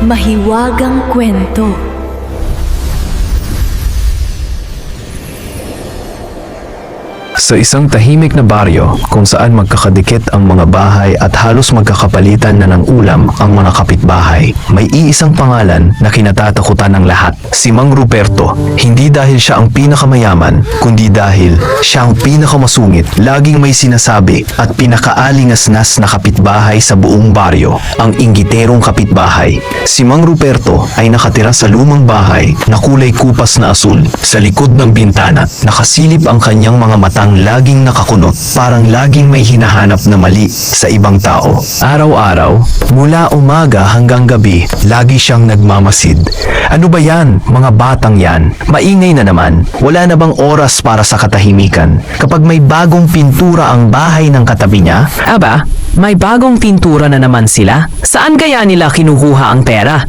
Mahiwagang kwento. Sa isang tahimik na baryo kung saan magkakadikit ang mga bahay at halos magkakapalitan na ng ulam ang mga kapitbahay, may iisang pangalan na kinatatakutan ng lahat, si Mang Ruperto. Hindi dahil siya ang pinakamayaman, kundi dahil siya ang pinakamasungit, laging may sinasabi at pinakaalingasnas na kapitbahay sa buong baryo, ang inggiterong kapitbahay. Si Mang Ruperto ay nakatira sa lumang bahay na kulay kupas na asul. Sa likod ng bintana, nakasilip ang kanyang mga matang laging nakakunot, parang laging may hinahanap na mali sa ibang tao. Araw-araw, mula umaga hanggang gabi, lagi siyang nagmamasid. Ano ba yan, mga batang yan? Maingay na naman. Wala na bang oras para sa katahimikan? Kapag may bagong pintura ang bahay ng katabi niya, Aba, may bagong pintura na naman sila? Saan kaya nila kinukuha ang pera?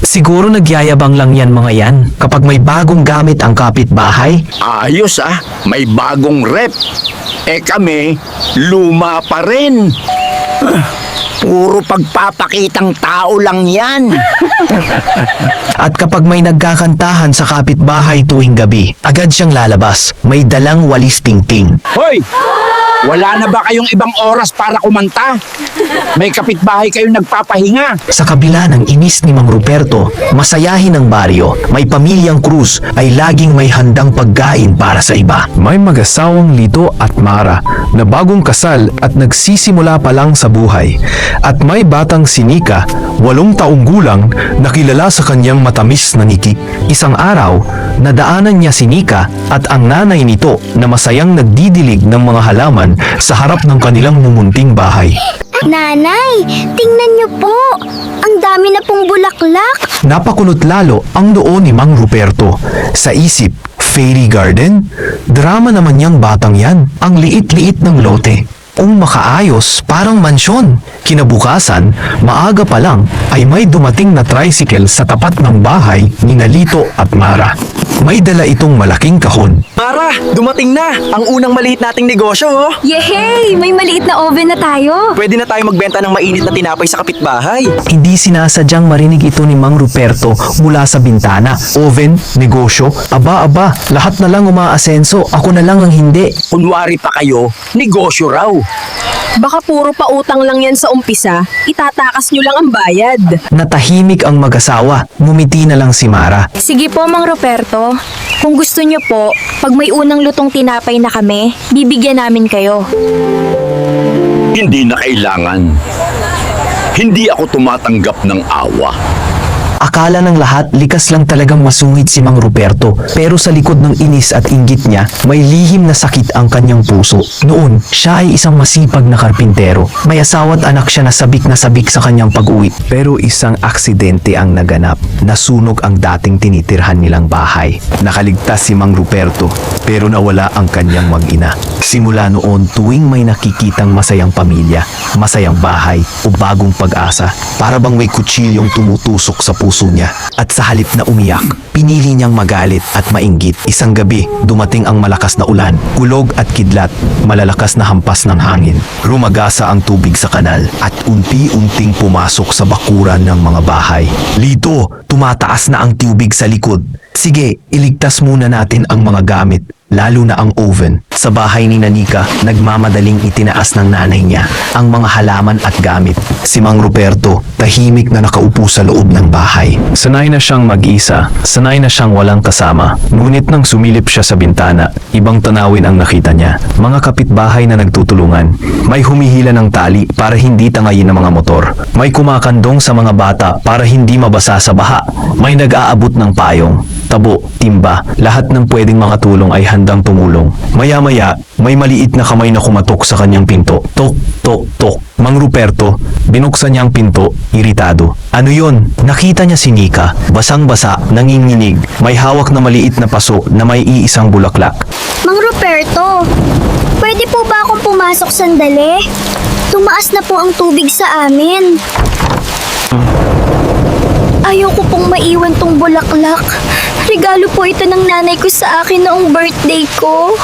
siguro nagyayabang lang yan mga yan. Kapag may bagong gamit ang kapitbahay, Ayos may bagong rep. Kami, luma pa rin. Puro pagpapakitang tao lang yan. at kapag may nagkakantahan sa kapitbahay tuwing gabi, agad siyang lalabas. May dalang walis tingting. Hoy! Wala na ba kayong ibang oras para kumanta? May kapitbahay kayong nagpapahinga. Sa kabila ng inis ni Mang Ruperto, masayahin ang baryo, may pamilyang Cruz ay laging may handang pagkain para sa iba. May mag-asawang Lito at Mara na bagong kasal at nagsisimula pa lang sa buhay. At may batang si Nika, 8 taong gulang, na kilala sa kanyang matamis na ngiti. Isang araw, nadaanan niya si Nika at ang nanay nito na masayang nagdidilig ng mga halaman sa harap ng kanilang mumunting bahay. Nanay, tingnan niyo po. Ang dami na pong bulaklak. Napakunot lalo ang noo ni Mang Ruperto. Sa isip, fairy garden? Drama naman niyang batang yan. Ang liit-liit ng lote. Kung makaayos, parang mansyon. Kinabukasan, maaga pa lang, ay may dumating na tricycle sa tapat ng bahay ni Nalito at Mara. May dala itong malaking kahon. Mara, dumating na! Ang unang maliit nating negosyo, oh! Yehey! May maliit na oven na tayo. Pwede na tayo magbenta ng mainit na tinapay sa kapitbahay. Hindi sinasadyang marinig ito ni Mang Ruperto mula sa bintana. Oven, negosyo, aba-aba, lahat na lang umaasenso, ako na lang ang hindi. Kunwari pa kayo, negosyo raw. Baka puro pa utang lang yan sa umpisa, itatakas nyo lang ang bayad. Natahimik ang mag-asawa, ngumiti na lang si Mara. Sige po, Mang Ruperto. Kung gusto niyo po, pag may unang lutong tinapay na kami, bibigyan namin kayo. Hindi na kailangan. Hindi ako tumatanggap ng awa. Akala ng lahat likas lang talagang masungit si Mang Ruperto, pero sa likod ng inis at inggit niya, may lihim na sakit ang kanyang puso. Noon, siya ay isang masipag na karpintero. May asawa at anak siya na sabik sa kanyang pag-uwi. Pero isang aksidente ang naganap. Nasunog ang dating tinitirhan nilang bahay. Nakaligtas si Mang Ruperto, pero nawala ang kanyang mag-ina. Simula noon, tuwing may nakikitang masayang pamilya, masayang bahay o bagong pag-asa, para bang may kutsilyong tumutusok sa puso niya. At sa halip na umiyak, pinili niyang magalit at mainggit. Isang gabi, dumating ang malakas na ulan, kulog at kidlat, malalakas na hampas ng hangin. Rumagasa ang tubig sa kanal at unti-unting pumasok sa bakuran ng mga bahay. Lito, tumataas na ang tubig sa likod. Sige, iligtas muna natin ang mga gamit, lalo na ang oven. Sa bahay ni Nanika, nagmamadaling itinaas ng nanay niya ang mga halaman at gamit. Si Mang Ruperto, tahimik na nakaupo sa loob ng bahay. Sanay na siyang mag-isa, sanay na siyang walang kasama. Ngunit nang sumilip siya sa bintana, ibang tanawin ang nakita niya. Mga kapitbahay na nagtutulungan. May humihila ng tali para hindi tangayin ng mga motor. May kumakandong sa mga bata para hindi mabasa sa baha. May nag-aabot ng payong, tabo, timba, lahat ng pwedeng makatulong ay handang tumulong. Maya-maya, may maliit na kamay na kumatok sa kanyang pinto. Tok, tok, tok. Mang Ruperto, binuksan niya ang pinto, iritado. Ano yon? Nakita niya si Nika, basang-basa, nanginginig, may hawak na maliit na paso na may iisang bulaklak. Mang Ruperto, pwede po ba akong pumasok sandali? Tumaas na po ang tubig sa amin. Ayaw ko pong maiwan tong bulaklak. regalo po ito ng nanay ko sa akin noong birthday ko.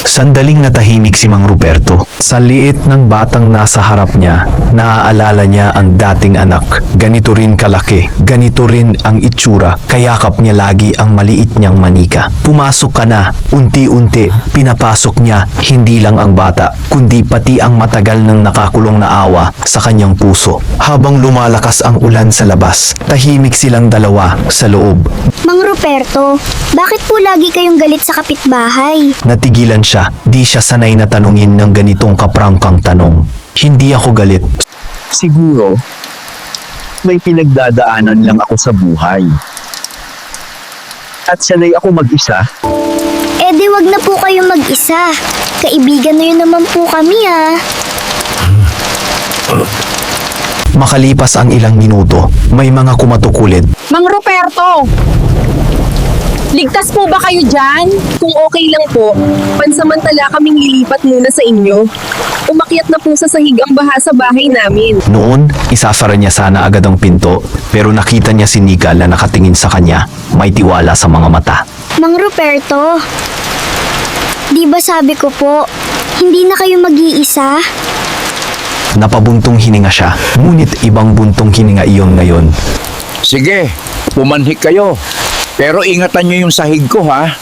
Sandaling natahimik si Mang Ruperto. Sa liit ng batang nasa harap niya, naaalala niya ang dating anak. Ganito rin kalaki, ganito rin ang itsura, kayakap niya lagi ang maliit niyang manika. Pumasok ka na, unti-unti, pinapasok niya hindi lang ang bata, kundi pati ang matagal nang nakakulong na awa sa kanyang puso. Habang lumalakas ang ulan sa labas, tahimik silang dalawa sa loob. Mang Ruperto, bakit po lagi kayong galit sa kapitbahay? Natigilan siya, di siya sanay na tanungin ng ganitong kaprangkang tanong. Hindi ako galit. Siguro, may pinagdadaanan lang ako sa buhay. At sanay ako mag-isa. Eh di wag na po kayo mag-isa. Kaibigan na yun naman po kami ah. Makalipas ang ilang minuto, may mga kumatukulit. Mang Ruperto! Ligtas po ba kayo dyan? Kung okay lang po, pansamantala kaming lilipat muna sa inyo. Umakyat na po sa sahig ang baha sa bahay namin. Noon, isasara niya sana agad ang pinto, pero nakita niya si Nika na nakatingin sa kanya. May tiwala sa mga mata. Mang Ruperto, di ba sabi ko po, hindi na kayo mag-iisa? Napabuntong hininga siya, ngunit ibang buntong hininga iyon ngayon. Sige, pumanhik kayo. Pero ingatan nyo yung sahig ko ha.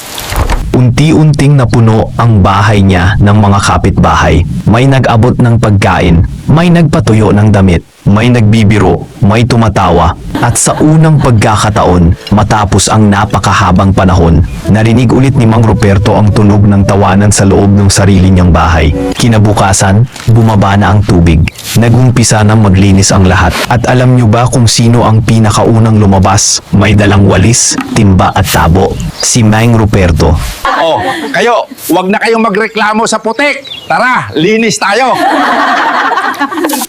Unti-unting napuno ang bahay niya ng mga kapitbahay. May nag-abot ng pagkain, may nagpatuyo ng damit, may nagbibiro, may tumatawa. At sa unang pagkakataon, matapos ang napakahabang panahon, narinig ulit ni Mang Ruperto ang tunog ng tawanan sa loob ng sarili niyang bahay. Kinabukasan, bumaba na ang tubig. Nagumpisa na maglinis ang lahat. At alam niyo ba kung sino ang pinakaunang lumabas? May dalang walis, timba at tabo. Si Mang Ruperto. Oh, kayo, wag na kayong magreklamo sa putik. Tara, linis tayo.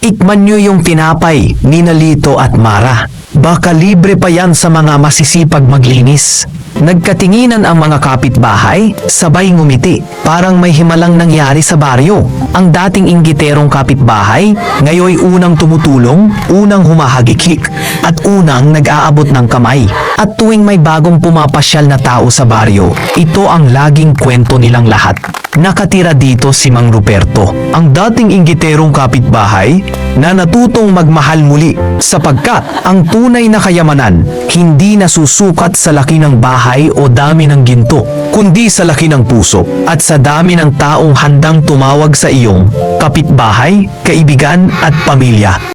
Ikman niyo yung tinapay ni Nalito at Mara. Baka libre pa yan sa mga masisipag maglinis. Nagkatinginan ang mga kapitbahay, sabay ngumiti. Parang may himalang nangyari sa baryo. Ang dating inggiterong kapitbahay, ngayoy unang tumutulong, unang humahagikik, at unang nag-aabot ng kamay. At tuwing may bagong pumapasyal na tao sa baryo, ito ang laging kwento nilang lahat. Nakatira dito si Mang Ruperto, ang dating inggiterong kapitbahay na natutong magmahal muli sapagkat ang tunay na kayamanan hindi nasusukat sa laki ng bahay o dami ng ginto, kundi sa laki ng puso at sa dami ng taong handang tumawag sa iyong kapitbahay, kaibigan at pamilya.